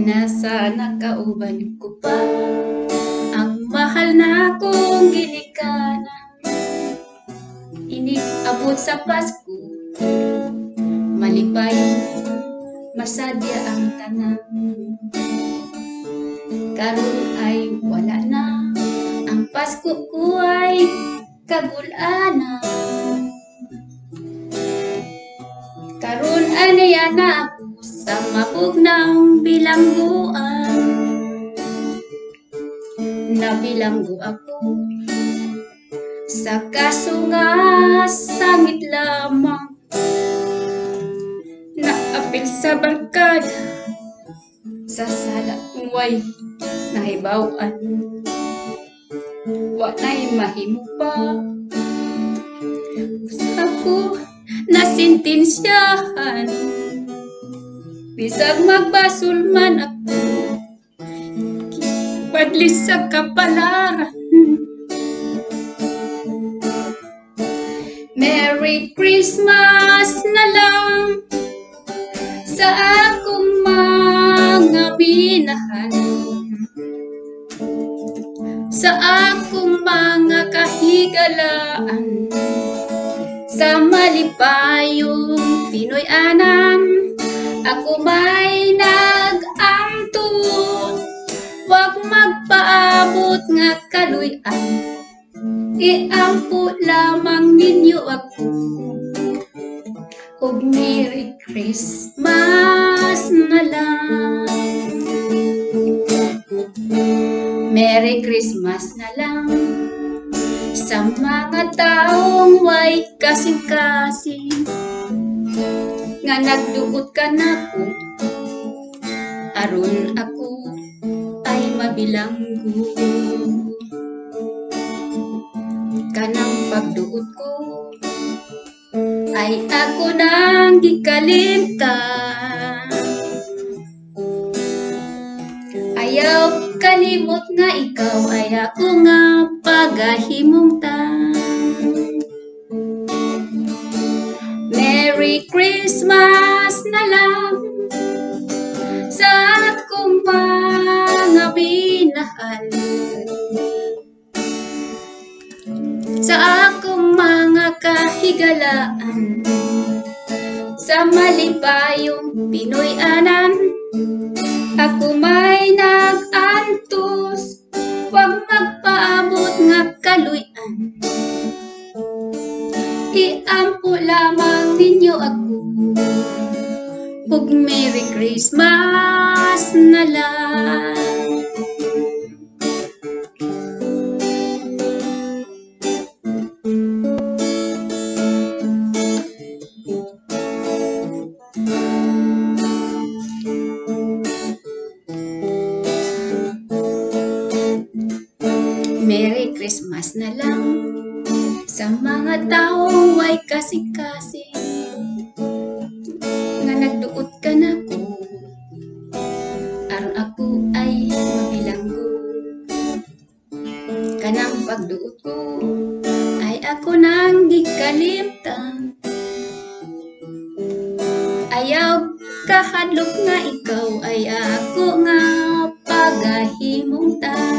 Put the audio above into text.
Nasa nakauban ko pa ang mahal na kong ginikanan. Iniabot sa Pasko, malipay, masadya ang tanan. Karon ay wala na, ang Pasko ko ay kagulana. Karon aniya na ako sa mabog ng bilangguan. Nabilanggo ako sa kaso nga sangit lamang. Naapil sa barkada sa sala way nahibawan. Walay mahimo pa ako nasintensyahan. Bisag magbasol man ako, padlis sa kapalaran. Merry Christmas na lang sa akong mga minahal, sa akong mga kahigalaan, sa malipayong Pinoy anan. Ako may nag-antos, wag magpaabot nga kaluy-an. Iampo lamang ninyo ako, ug Merry Christmas na lang. Merry Christmas na lang sa mga taong way kasing-kasing, nga nagduot ka nako, aron ako ay mabilanggo. Kanang pagduot ko ay ako nang gikalimtan. Ayaw kalimot nga ikaw ay ako nga pagahimungtan. Merry Christmas na lang sa akong mga minahal, sa akong mga kahigalaan, sa malipayong Pinoy anan. Ako may nag-antos, wag magpaabot nga kaluy-an. Iampo lamang ninyo ako, ug Merry Christmas na lang. Merry Christmas na lang sa mga taong way kasing-kasing, nga nagduot ka nako, aron ako ay mabilanggo. Kanang pagduot ko ay ako nang gikalimtan. Ayaw kahadlok nga ikaw ay ako nga pagahimungtan.